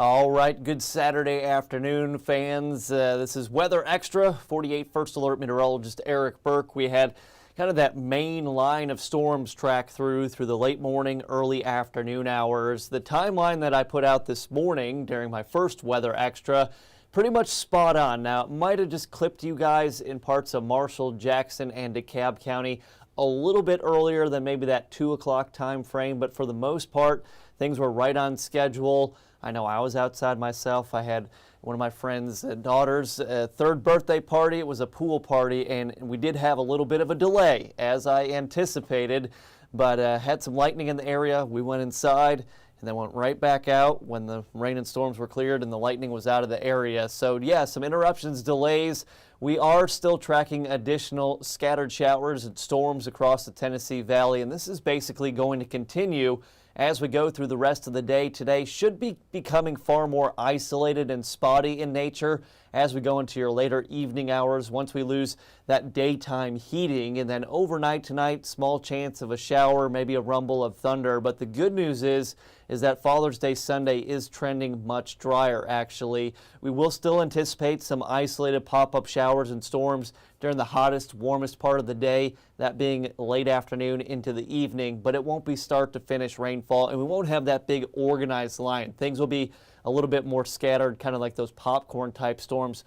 All right, good Saturday afternoon, fans. This is Weather Extra, 48 First Alert meteorologist Eric Burke. We had kind of that main line of storms track through the late morning, early afternoon hours. The timeline that I put out this morning during my first Weather Extra, pretty much spot on. Now, it might have just clipped you guys in parts of Marshall, Jackson, and DeKalb County a little bit earlier than maybe that 2 o'clock time frame, but for the most part, things were right on schedule. I know I was outside myself. I had one of my friend's daughter's third birthday party. It was a pool party, and we did have a little bit of a delay, as I anticipated, but had some lightning in the area. We went inside and then went right back out when the rain and storms were cleared and the lightning was out of the area. So yeah, some interruptions, delays. We are still tracking additional scattered showers and storms across the Tennessee Valley, and this is basically going to continue as we go through the rest of the day. Today should be becoming far more isolated and spotty in nature as we go into your later evening hours once we lose that daytime heating. And then overnight tonight, small chance of a shower, maybe a rumble of thunder. But the good news is that Father's Day Sunday is trending much drier, actually. We will still anticipate some isolated pop-up showers and storms during the hottest, warmest part of the day, that being late afternoon into the evening, but it won't be start to finish rainfall, and we won't have that big organized line. Things will be a little bit more scattered, kind of like those popcorn type storms.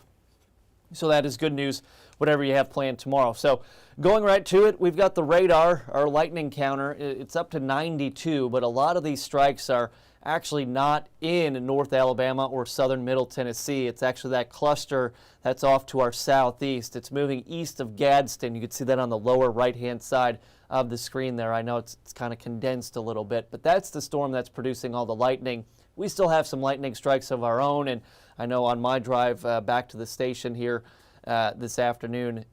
So that is good news, whatever you have planned tomorrow. So going right to it, we've got the radar, our lightning counter. It's up to 92, but a lot of these strikes are actually not in North Alabama or southern Middle Tennessee. It's actually that cluster that's off to our southeast. It's moving east of Gadsden. You can see that on the lower right-hand side of the screen there. I know it's kind of condensed a little bit, but that's the storm that's producing all the lightning. We still have some lightning strikes of our own, and I know on my drive back to the station here this afternoon,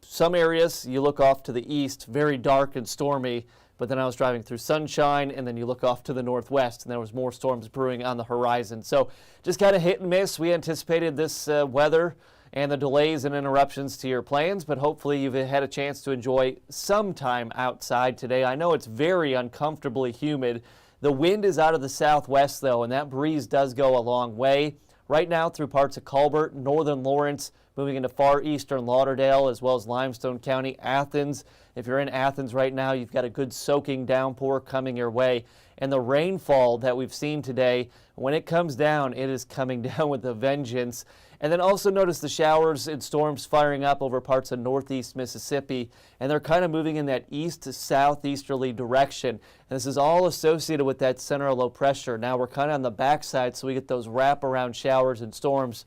some areas you look off to the east, very dark and stormy, but then I was driving through sunshine, and then you look off to the northwest, and there was more storms brewing on the horizon. So just kind of hit and miss. We anticipated this weather and the delays and interruptions to your plans, but hopefully you've had a chance to enjoy some time outside today. I know it's very uncomfortably humid. The wind is out of the southwest, though, and that breeze does go a long way. Right now through parts of Colbert, northern Lawrence, moving into far eastern Lauderdale, as well as Limestone County, Athens. If you're in Athens right now, you've got a good soaking downpour coming your way. And the rainfall that we've seen today, when it comes down, it is coming down with a vengeance. And then also notice the showers and storms firing up over parts of northeast Mississippi, and they're kind of moving in that east to southeasterly direction. And this is all associated with that center of low pressure. Now we're kind of on the backside, so we get those wraparound showers and storms.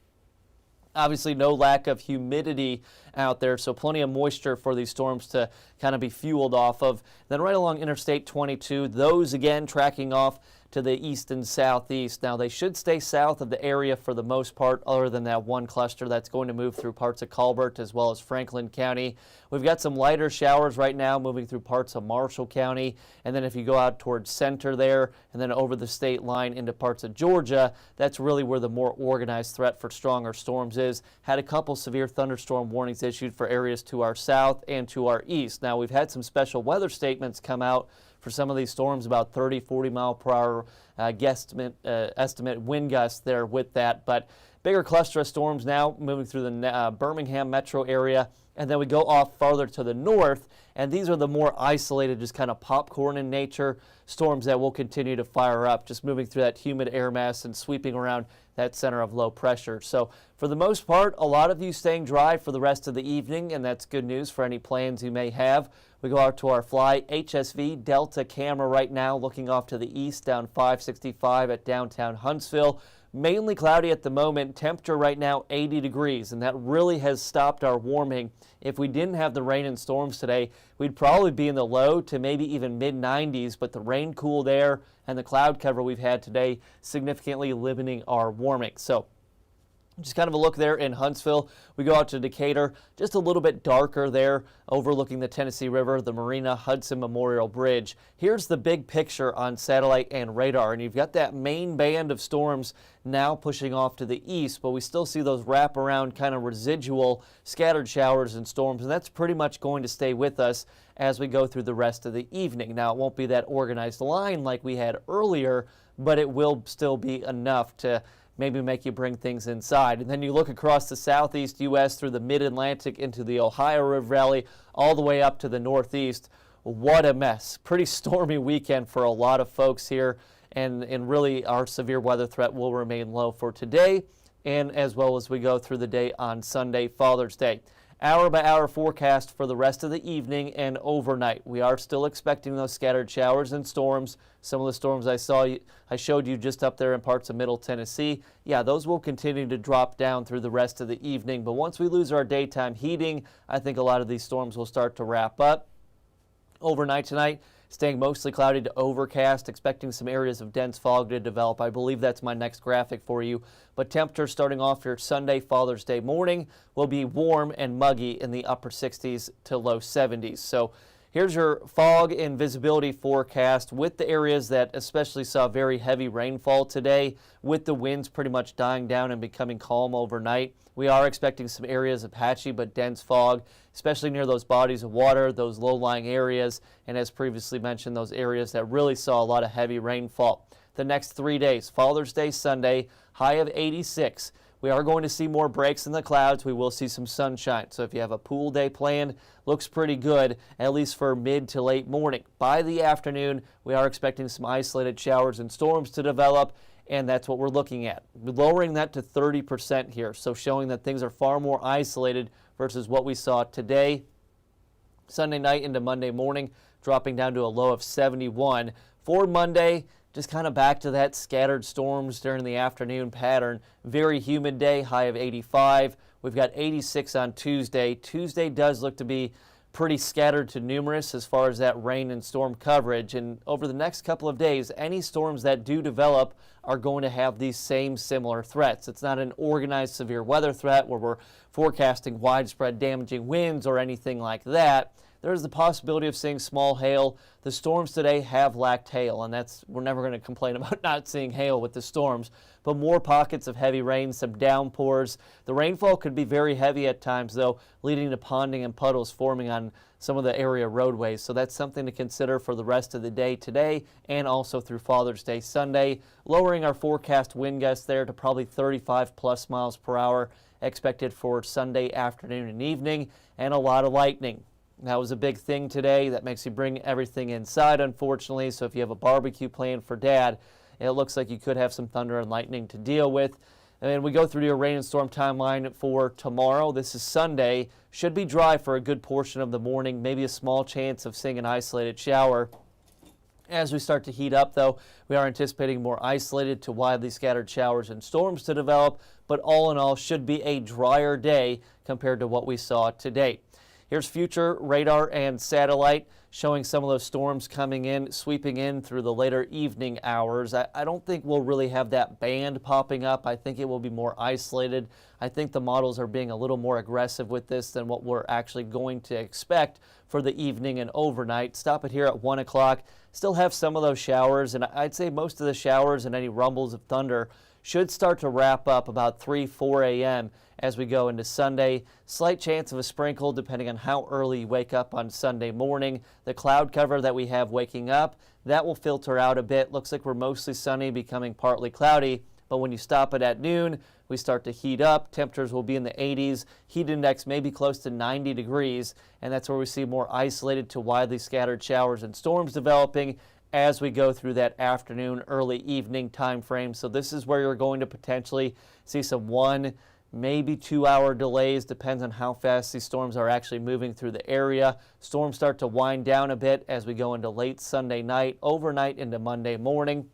Obviously, no lack of humidity out there, so plenty of moisture for these storms to kind of be fueled off of. Then right along Interstate 22, those again tracking off to the east and southeast. Now, they should stay south of the area for the most part, other than that one cluster that's going to move through parts of Colbert as well as Franklin County. We've got some lighter showers right now moving through parts of Marshall County. And then if you go out towards center there and then over the state line into parts of Georgia, that's really where the more organized threat for stronger storms is. Had a couple severe thunderstorm warnings issued for areas to our south and to our east. Now, we've had some special weather statements come out for some of these storms, about 30, 40 mile per hour estimate wind gusts there with that. But bigger cluster of storms now moving through the Birmingham metro area. And then we go off farther to the north, and these are the more isolated, just kind of popcorn in nature storms that will continue to fire up, just moving through that humid air mass and sweeping around that center of low pressure. So for the most part, a lot of you staying dry for the rest of the evening, and that's good news for any plans you may have. We go out to our Fly HSV Delta camera right now, looking off to the east down 565 at downtown Huntsville. Mainly cloudy at the moment. Temperature right now 80 degrees, and that really has stopped our warming. If we didn't have the rain and storms today, we'd probably be in the low to maybe even mid-90s, but the rain cooled air and the cloud cover we've had today significantly limiting our warming. So just kind of a look there in Huntsville. We go out to Decatur, just a little bit darker there, overlooking the Tennessee River, the Marina Hudson Memorial Bridge. Here's the big picture on satellite and radar, and you've got that main band of storms now pushing off to the east, but we still see those wraparound kind of residual scattered showers and storms, and that's pretty much going to stay with us as we go through the rest of the evening. Now, it won't be that organized line like we had earlier, but it will still be enough to maybe make you bring things inside. And then you look across the southeast U.S. through the mid-Atlantic into the Ohio River Valley, all the way up to the northeast. What a mess. Pretty stormy weekend for a lot of folks here, and really our severe weather threat will remain low for today and as well as we go through the day on Sunday, Father's Day. Hour-by-hour forecast for the rest of the evening and overnight. We are still expecting those scattered showers and storms. Some of the storms I showed you just up there in parts of Middle Tennessee, yeah, those will continue to drop down through the rest of the evening. But once we lose our daytime heating, I think a lot of these storms will start to wrap up. Overnight tonight, staying mostly cloudy to overcast, expecting some areas of dense fog to develop. I believe that's my next graphic for you. But temperatures starting off here Sunday, Father's Day morning, will be warm and muggy in the upper 60s to low 70s. So here's your fog and visibility forecast with the areas that especially saw very heavy rainfall today, with the winds pretty much dying down and becoming calm overnight. We are expecting some areas of patchy but dense fog, especially near those bodies of water, those low-lying areas, and as previously mentioned, those areas that really saw a lot of heavy rainfall. The next 3 days, Father's Day Sunday, high of 86. We are going to see more breaks in the clouds. We will see some sunshine. So if you have a pool day planned, looks pretty good, at least for mid to late morning. By the afternoon, we are expecting some isolated showers and storms to develop, and that's what we're looking at. We're lowering that to 30% here, so showing that things are far more isolated versus what we saw today. Sunday night into Monday morning, dropping down to a low of 71. For Monday, just kind of back to that scattered storms during the afternoon pattern. Very humid day, high of 85. We've got 86 on Tuesday. Tuesday does look to be pretty scattered to numerous as far as that rain and storm coverage. And over the next couple of days, any storms that do develop are going to have these same similar threats. It's not an organized severe weather threat where we're forecasting widespread damaging winds or anything like that. There's the possibility of seeing small hail. The storms today have lacked hail, and we're never going to complain about not seeing hail with the storms, but more pockets of heavy rain, some downpours. The rainfall could be very heavy at times, though, leading to ponding and puddles forming on some of the area roadways. So that's something to consider for the rest of the day today and also through Father's Day Sunday. Lowering our forecast wind gusts there to probably 35 plus miles per hour expected for Sunday afternoon and evening, and a lot of lightning. That was a big thing today. That makes you bring everything inside, unfortunately. So if you have a barbecue planned for Dad, it looks like you could have some thunder and lightning to deal with. And we go through your rain and storm timeline for tomorrow. This is Sunday. Should be dry for a good portion of the morning, maybe a small chance of seeing an isolated shower. As we start to heat up, though, we are anticipating more isolated to widely scattered showers and storms to develop, but all in all should be a drier day compared to what we saw today. Here's future radar and satellite showing some of those storms coming in, sweeping in through the later evening hours. I don't think we'll really have that band popping up. I think it will be more isolated. I think the models are being a little more aggressive with this than what we're actually going to expect for the evening and overnight. Stop it here at 1 o'clock. Still have some of those showers, and I'd say most of the showers and any rumbles of thunder should start to wrap up about 3-4 a.m. as we go into Sunday. Slight chance of a sprinkle depending on how early you wake up on Sunday morning. The cloud cover that we have waking up, that will filter out a bit. Looks like we're mostly sunny, becoming partly cloudy. But when you stop it at noon, we start to heat up. Temperatures will be in the 80s. Heat index may be close to 90 degrees, and that's where we see more isolated to widely scattered showers and storms developing as we go through that afternoon, early evening time frame. So this is where you're going to potentially see some 1, maybe 2-hour delays, depends on how fast these storms are actually moving through the area. Storms start to wind down a bit as we go into late Sunday night, overnight into Monday morning.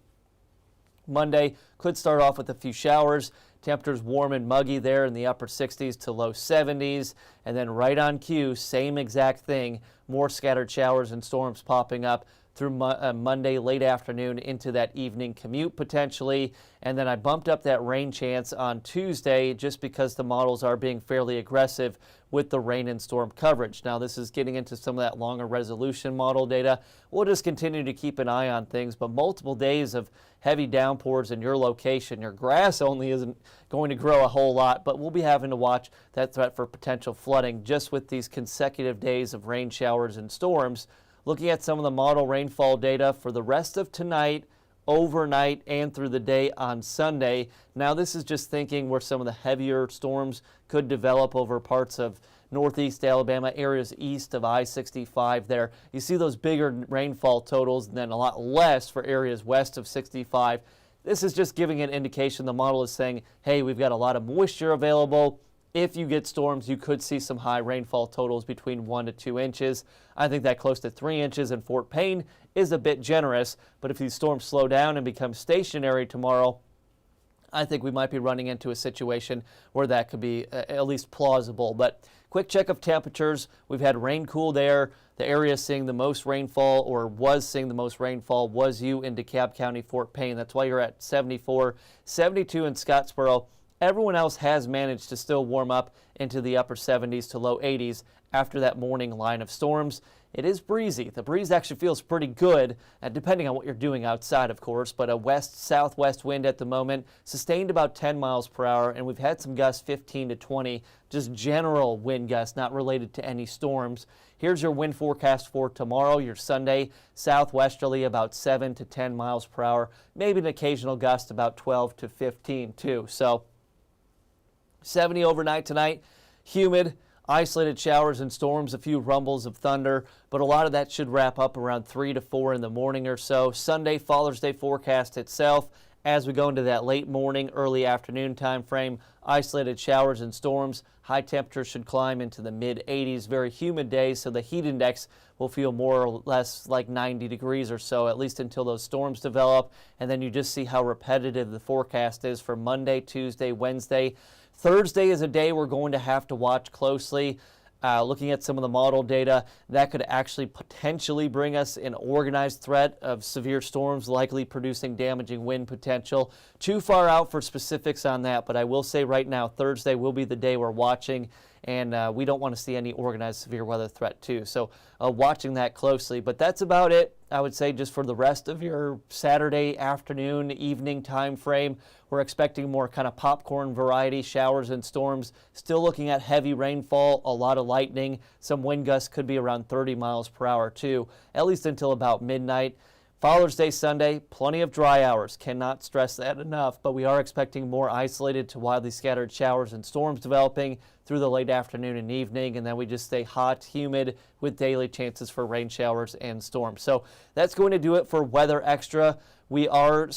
Monday could start off with a few showers. Temperatures warm and muggy there in the upper 60s to low 70s. And then right on cue, same exact thing, more scattered showers and storms popping up through Monday late afternoon into that evening commute potentially. And then I bumped up that rain chance on Tuesday just because the models are being fairly aggressive with the rain and storm coverage. Now this is getting into some of that longer resolution model data. We'll just continue to keep an eye on things, but multiple days of heavy downpours in your location. Your grass only isn't going to grow a whole lot, but we'll be having to watch that threat for potential flooding just with these consecutive days of rain showers and storms. Looking at some of the model rainfall data for the rest of tonight, overnight and through the day on Sunday. Now this is just thinking where some of the heavier storms could develop over parts of northeast Alabama, areas east of I-65 there. You see those bigger rainfall totals and then a lot less for areas west of 65. This is just giving an indication. The model is saying, hey, we've got a lot of moisture available. If you get storms, you could see some high rainfall totals between 1 to 2 inches. I think that close to 3 inches in Fort Payne is a bit generous, but if these storms slow down and become stationary tomorrow, I think we might be running into a situation where that could be at least plausible. But quick check of temperatures. We've had rain cooled air. The area seeing the most rainfall, or was seeing the most rainfall, was you in DeKalb County, Fort Payne. That's why you're at 74, 72 in Scottsboro. Everyone else has managed to still warm up into the upper 70s to low 80s after that morning line of storms. It is breezy. The breeze actually feels pretty good, depending on what you're doing outside, of course, but a west-southwest wind at the moment, sustained about 10 miles per hour, and we've had some gusts 15 to 20, just general wind gusts, not related to any storms. Here's your wind forecast for tomorrow, your Sunday, southwesterly about 7 to 10 miles per hour, maybe an occasional gust about 12 to 15 too. So 70 overnight tonight, humid, isolated showers and storms, a few rumbles of thunder, but a lot of that should wrap up around 3 to 4 in the morning or so. Sunday, Father's Day forecast itself, as we go into that late morning, early afternoon time frame, isolated showers and storms. High temperatures should climb into the mid-80s. Very humid days, so the heat index will feel more or less like 90 degrees or so, at least until those storms develop. And then you just see how repetitive the forecast is for Monday, Tuesday, Wednesday. Thursday is a day we're going to have to watch closely. Looking at some of the model data, that could actually potentially bring us an organized threat of severe storms, likely producing damaging wind potential. Too far out for specifics on that, but I will say right now, Thursday will be the day we're watching, and we don't want to see any organized severe weather threat too. So watching that closely, but that's about it, I would say, just for the rest of your Saturday afternoon, evening time frame. We're expecting more kind of popcorn variety showers and storms. Still looking at heavy rainfall, a lot of lightning. Some wind gusts could be around 30 miles per hour too, at least until about midnight. Father's Day Sunday, plenty of dry hours. Cannot stress that enough, but we are expecting more isolated to widely scattered showers and storms developing through the late afternoon and evening, and then we just stay hot, humid, with daily chances for rain showers and storms. So that's going to do it for Weather Extra. We are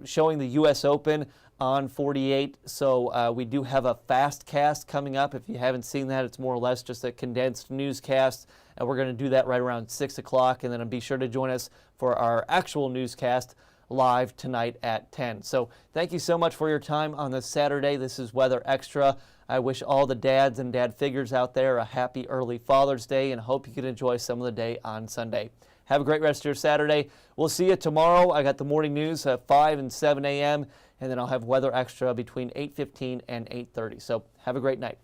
showing the U.S. Open on 48, so we do have a fast cast coming up. If you haven't seen that, it's more or less just a condensed newscast, and we're going to do that right around 6 o'clock, and then be sure to join us for our actual newscast live tonight at 10. So thank you so much for your time on this Saturday. This is Weather Extra. I wish all the dads and dad figures out there a happy early Father's Day, and hope you can enjoy some of the day on Sunday. Have a great rest of your Saturday. We'll see you tomorrow. I got the morning news at 5 and 7 a.m., and then I'll have Weather Extra between 8:15 and 8:30. So have a great night.